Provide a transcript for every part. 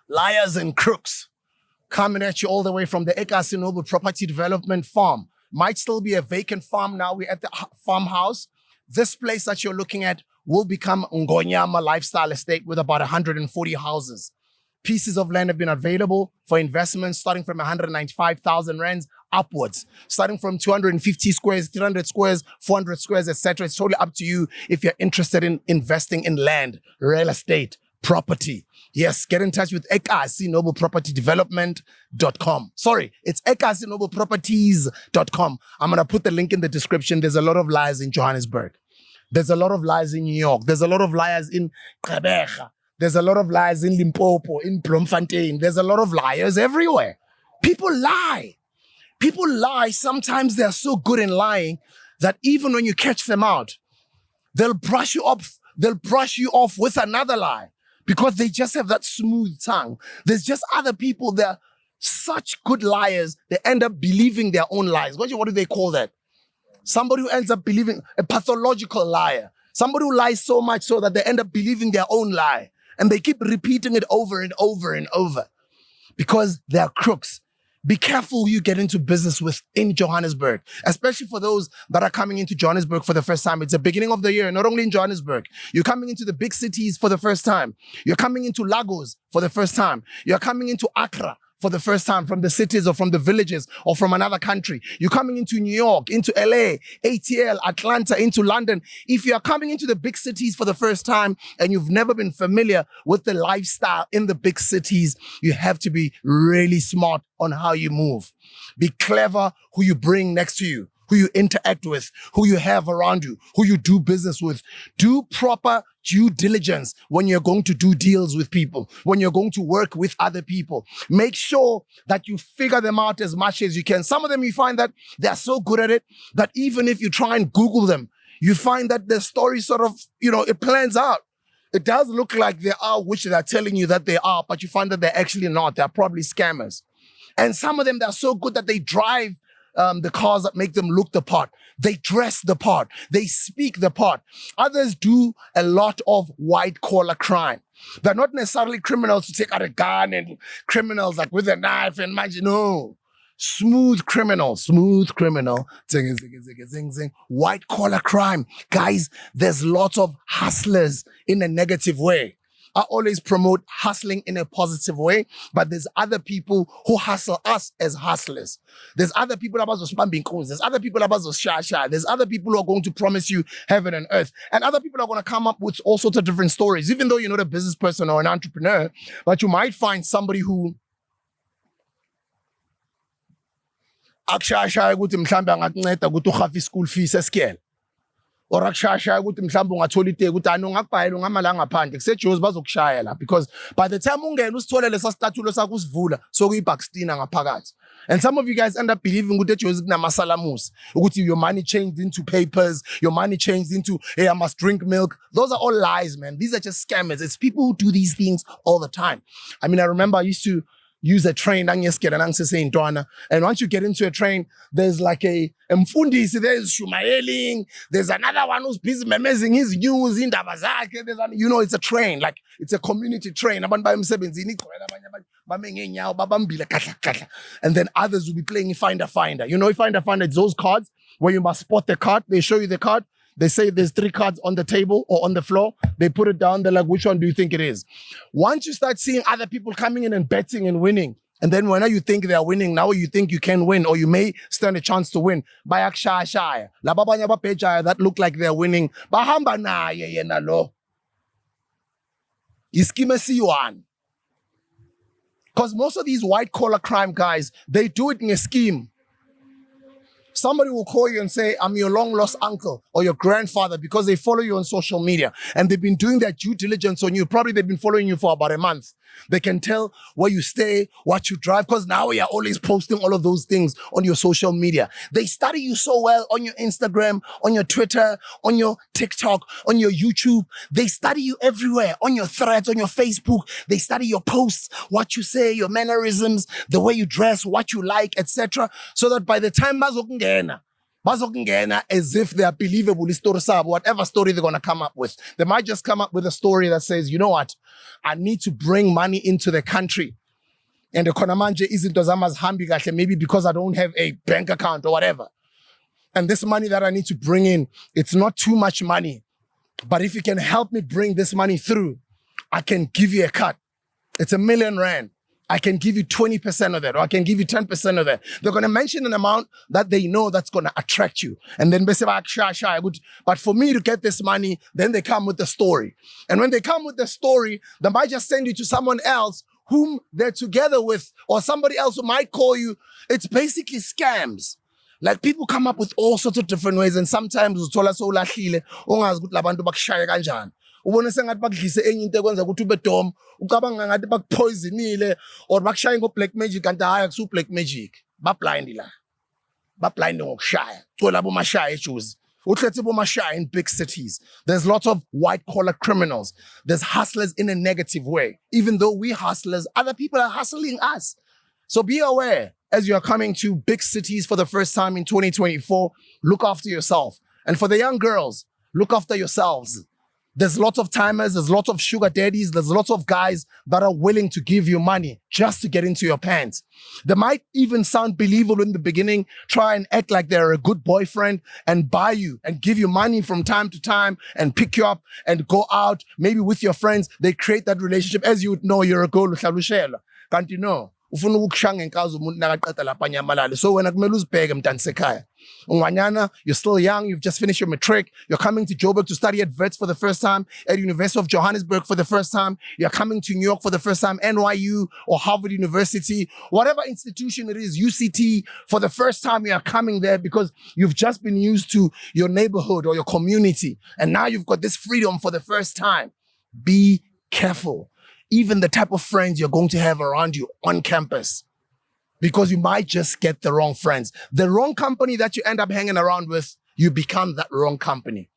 liars and crooks coming at you all the way from the Ekasi Noble Property Development Farm. Might still be a vacant farm now. We're at the farmhouse. This place that you're looking at will become NGONYAMA Lifestyle Estate with about 140 houses. Pieces of land have been available for investment starting from 195,000 rands upwards, starting from 250 squares, 300 squares, 400 squares, etc. It's totally up to you if you're interested in investing in land, real estate, property. Yes, get in touch with Ekasi Noble Property Development.com. Sorry, it's Ekasi Noble Properties.com. I'm going to put the link in the description. There's a lot of liars in Johannesburg. There's a lot of liars in New York. There's a lot of liars in Quebec. There's a lot of liars in Limpopo, in Bloemfontein. There's a lot of liars everywhere. People lie. People lie. Sometimes they're so good in lying that even when you catch them out, they'll brush you off. They'll brush you off with another lie because they just have that smooth tongue. There's just other people. They're such good liars. They end up believing their own lies. What do they call that? Somebody who ends up believing, a pathological liar. Somebody who lies so much so that they end up believing their own lie. And they keep repeating it over and over and over because they're crooks. Be careful who you get into business with in Johannesburg, especially for those that are coming into Johannesburg for the first time. It's the beginning of the year, not only in Johannesburg. You're coming into the big cities for the first time. You're coming into Lagos for the first time. You're coming into Accra for the first time from the cities or from the villages or from another country. You're coming into New York, into LA, ATL, Atlanta, into London. If you're coming into the big cities for the first time and you've never been familiar with the lifestyle in the big cities, you have to be really smart on how you move. Be clever who you bring next to you, who you interact with, who you have around you, who you do business with. Do proper due diligence when you're going to do deals with people, when you're going to work with other people. Make sure that you figure them out as much as you can. Some of them you find that they're so good at it that even if you try and Google them, you find that the story sort of, it plans out. It does look like they are, which they're telling you that they are, but you find that they're actually not. They're probably scammers. And some of them, they're so good that they drive the cars that make them look the part. They dress the part. They speak the part. Others do a lot of white-collar crime. They're not necessarily criminals to take out a gun and criminals like with a knife and magic. No. Smooth criminal. Zing, zing, zing, zing, zing. White-collar crime. Guys, there's lots of hustlers in a negative way. I always promote hustling in a positive way, but there's other people who hustle us as hustlers. There's other people about to spam coins. There's other people about to share. There's other people who are going to promise you heaven and earth. And other people are going to come up with all sorts of different stories, even though you're not a business person or an entrepreneur, but you might find somebody who akushaya ukuthi mhlambe angakunceda ukuthi uhafe school fees esikele. Or akushaya ukuthi mhlawumbe ungathola iteki ukuthi anongakubhayela ungamala ngaphandle kusejozi bazokushaya la because by the time ungena usithole lesa statulo sakho usivula sokuyibhackstina ngaphakathi. And some of you guys end up believing ukuthi ejozi kunamasalamusi ukuthi your money changed into papers, your money changed into hey I must drink milk. Those are all lies, man. These are just scammers. It's people who do these things all the time. I mean, I remember I used to use a train, and once you get into a train, there's like a mfundisi, there's shumayeling, there's another one who's busy memezing his news in Dabazake, it's a train, like it's a community train. And then others will be playing Finder. Finder, it's those cards where you must spot the card, they show you the card. They say there's 3 cards on the table or on the floor. They put it down. They're like, which one do you think it is? Once you start seeing other people coming in and betting and winning, and then whenever you think they are winning, now you think you can win or you may stand a chance to win. That look like they're winning. Bahamba na yena lo. Iskimesi one. Because most of these white collar crime guys, they do it in a scheme. Somebody will call you and say, I'm your long lost uncle or your grandfather because they follow you on social media and they've been doing their due diligence on you. Probably they've been following you for about a month. They can tell where you stay, what you drive, because now you're always posting all of those things on your social media. They study you so well on your Instagram, on your Twitter, on your TikTok, on your YouTube. They study you everywhere, on your threads, on your Facebook. They study your posts, what you say, your mannerisms, the way you dress, what you like, etc. So that by the time Bazokungena as if they are believable story sabo, whatever story they're gonna come up with. They might just come up with a story that says, you know what, I need to bring money into the country. And the konamanje isn't hambi kahle, maybe because I don't have a bank account or whatever. And this money that I need to bring in, it's not too much money. But if you can help me bring this money through, I can give you a cut. It's R1 million. I can give you 20% of that, or I can give you 10% of that. They're going to mention an amount that they know that's going to attract you. And then they say, but for me to get this money, then they come with the story. And when they come with the story, they might just send you to someone else whom they're together with, or somebody else who might call you. It's basically scams. Like people come up with all sorts of different ways, and sometimes uthola sowulahlile ungazi ukuthi labantu bakushaya kanjani. Ubone sengathi bakudlise enye into ekwenza ukuthi ube dom, ucabanga ngathi bakupoisonile or bakushaya ngo-black magic, kanti hayi akusu-black magic. Ba-blind la. Ba-blind ngokushaya. Thola bomashaya ejuzi. Uhletse bomashaya in big cities. There's lots of white-collar criminals. There's hustlers in a negative way. Even though we hustlers, other people are hustling us. So be aware. As you are coming to big cities for the first time in 2024, look after yourself. And for the young girls, look after yourselves. There's lots of timers, there's lots of sugar daddies, there's lots of guys that are willing to give you money just to get into your pants. They might even sound believable in the beginning, try and act like they're a good boyfriend and buy you and give you money from time to time and pick you up and go out, maybe with your friends. They create that relationship. As you would know, you're a girl, can't you know? So when you're still young, you've just finished your matric, you're coming to Joburg to study at Wits for the first time, at University of Johannesburg for the first time, you're coming to New York for the first time, NYU or Harvard University, whatever institution it is, UCT, for the first time you're coming there because you've just been used to your neighborhood or your community, and now you've got this freedom for the first time. Be careful. Even the type of friends you're going to have around you on campus, because you might just get the wrong friends. The wrong company that you end up hanging around with, you become that wrong company.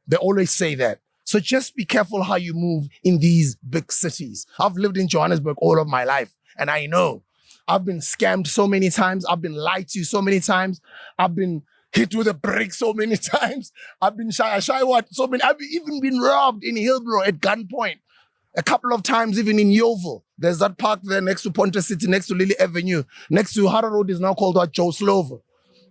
They always say that. So just be careful how you move in these big cities. I've lived in Johannesburg all of my life, and I know I've been scammed so many times. I've been lied to so many times. I've been hit with a brick so many times. I've been I've even been robbed in Hillbrow at gunpoint. A couple of times, even in Yeovil. There's that park there next to Ponte City, next to Lily Avenue. Next to Harrow Road is now called Joe Slover.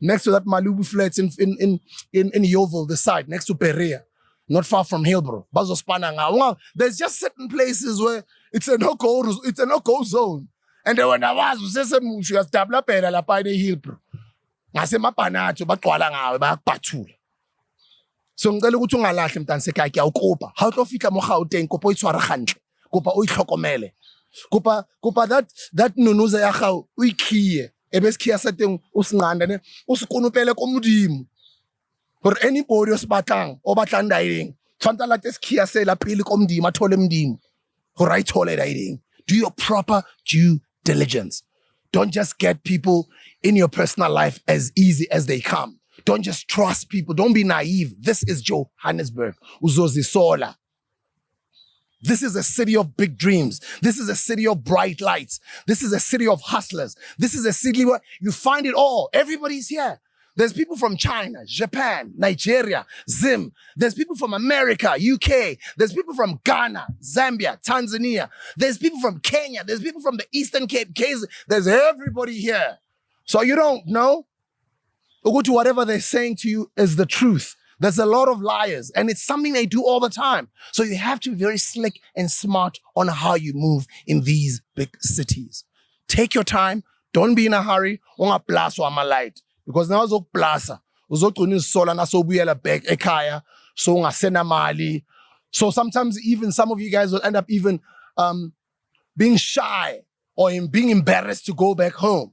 Next to that Malubu Flats in Yeovil, the side, next to Perea. Not far from Hillbrow. There's just certain places where it's a no-go zone. And then when I was, you have to pela la pa Hillbrow. Ngasemapanato bagcwala ngawe bayakubathula. So ngicela ukuthi ungalahle mntaniseka ke awukopa. How to fika mo Gauteng kopa uyitshwara gantle. Kopa uyihlokomele. Kopa that nunuza ya gago uyikhiye. Ebesikhiya sa teng o singanda ne o se konopele ko modimo. For anybody o se batlang o batlang daeng. Tshwantse la tesikhiya se la pele ko modimo athole modimo. Gore a ithole daeng. Do your proper due diligence. Don't just get people in your personal life as easy as they come. Don't just trust people. Don't be naive. This is Johannesburg. Uzozisola. This is a city of big dreams. This is a city of bright lights. This is a city of hustlers. This is a city where you find it all. Everybody's here. There's people from China, Japan, Nigeria, Zim. There's people from America, UK. There's people from Ghana, Zambia, Tanzania. There's people from Kenya. There's people from the Eastern Cape. There's everybody here. So you don't know. Go to whatever they're saying to you is the truth. There's a lot of liars, and it's something they do all the time. So you have to be very slick and smart on how you move in these big cities. Take your time. Don't be in a hurry. Because now uzokuplasa uzogcina izisola nasobuyela back ekhaya so ungasena mali. So sometimes even some of you guys will end up even being shy or being embarrassed to go back home.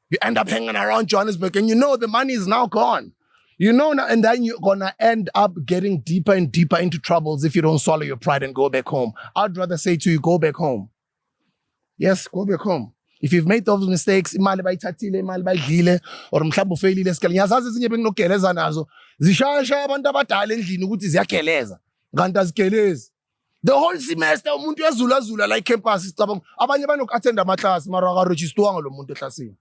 You end up hanging around Johannesburg and you know the money is now gone. You know, and then you're gonna end up getting deeper and deeper into troubles if you don't swallow your pride and go back home. I'd rather say to you, go back home. Yes, go back home. If you've made those mistakes, imali bayithathile, imali bayidlile, or mhlawumbe ufailile esikole. Ngiyazazi ezinye benginogeleza nazo. Zishaya abantu abadala endlini ukuthi ziyageleza. Kanti azigelezi. The whole semester umuntu uyazula like campus sicabanga abanye banoku-attend ama-class mara akaregisterwanga lo muntu eklasini.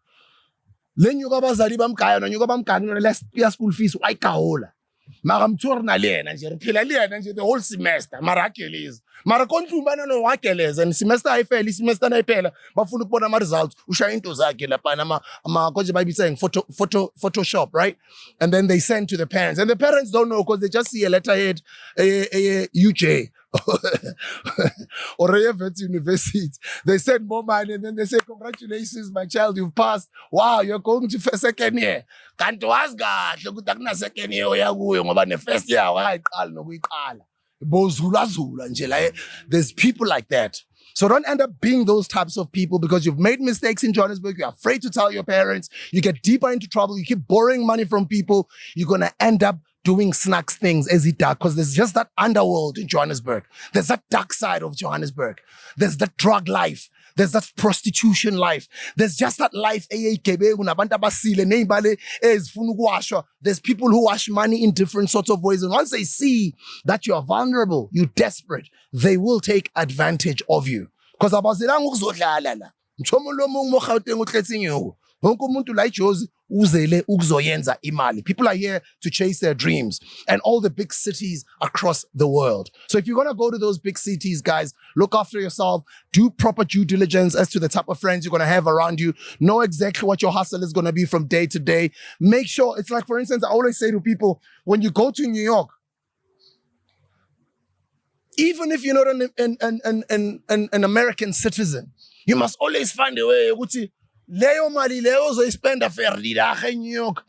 lenyuka abazali bamgaya nonyuka bamganga last year school fees wayikahola mara mthori nalena nje phela lena nje the whole semester mara ageleza mara konhlumbana no wageleza and semester ayifela isemester nayiphela bafuna ukubona ama results ushaya into zakhe lapha ama konje bayibisaying photoshop, right? And then they send to the parents and the parents don't know because they just see a letterhead UJ or a vet university. They send more money and then they say, congratulations, my child, you've passed. Wow, you're going to second year. Can't ask God. Look at the second year. The first year. There's people like that. So don't end up being those types of people because you've made mistakes in Johannesburg. You're afraid to tell your parents. You get deeper into trouble. You keep borrowing money from people. You're going to end up doing snacks things as it does because there's just that underworld in Johannesburg. There's that dark side of Johannesburg. There's that drug life. There's that prostitution life. There's just that life. There's people who wash money in different sorts of ways. And once they see that you are vulnerable, you're desperate, they will take advantage of you. Because people are here to chase their dreams and all the big cities across the world. So if you're going to go to those big cities, guys, look after yourself, do proper due diligence as to the type of friends you're going to have around you, know exactly what your hustle is going to be from day to day. Make sure, it's like, for instance, I always say to people, when you go to New York, even if you're not an American citizen, you must always find a way. Leo mali leo zo spend a fair in New York,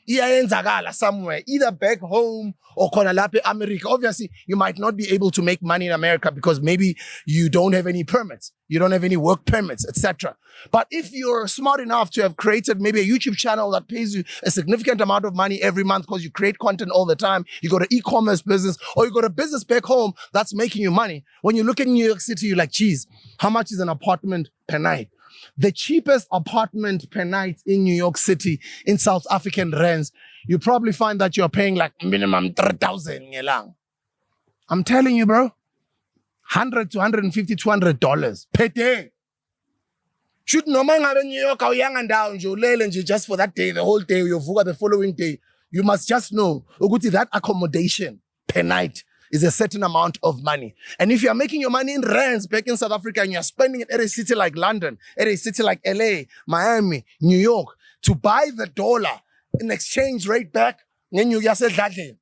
somewhere, either back home or Konalape, America. Obviously, you might not be able to make money in America because maybe you don't have any permits, you don't have any work permits, etc. But if you're smart enough to have created maybe a YouTube channel that pays you a significant amount of money every month because you create content all the time, you got an e-commerce business or you got a business back home that's making you money. When you look at New York City, you're like, geez, how much is an apartment per night? The cheapest apartment per night in New York City in South African rands, you probably find that you're paying like minimum 3,000 ngelang. I'm telling you, bro, $100 to $150, $200 per day. Should no man have in New York or young and down, just for that day, the whole day, you vuka the following day. You must just know, Uguti, that accommodation per night is a certain amount of money. And if you're making your money in rands back in South Africa and you're spending it at a city like London, at a city like LA, Miami, New York, to buy the dollar in exchange rate back, then you just said that day.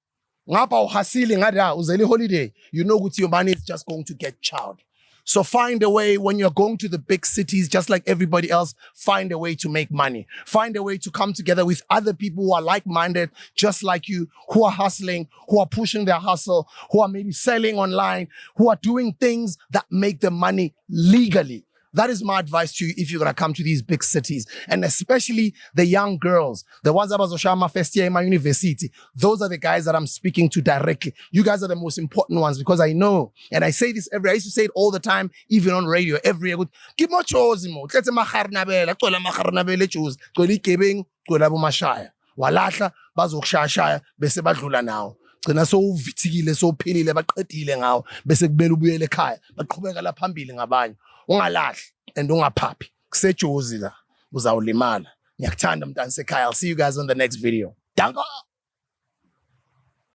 Holiday, you know what your money is just going to get chowed. So find a way when you're going to the big cities, just like everybody else, find a way to make money. Find a way to come together with other people who are like-minded, just like you, who are hustling, who are pushing their hustle, who are maybe selling online, who are doing things that make them money legally. That is my advice to you if you're going to come to these big cities, and especially the young girls, the ones that are first year in my university. Those are the guys that I'm speaking to directly. You guys are the most important ones because I know, and I say this I used to say it all the time, even on radio, every year. Give more choice, mo. Let's say maharnabela, kola maharnabela choose, koli kebeng, kola bumashaya. Walasha bazokushaya bese badlula nawo. Gcina sowuvithikile sowuphilile baqedile ngawo bese kubela ubuyele ekhaya baqhubeka la phambili ngabanye. Ungalahli and ungaphaphi kusejozi la uzawulimala. Ngiyakuthanda mntana sekhaya. I'll see you guys on the next video. Danko.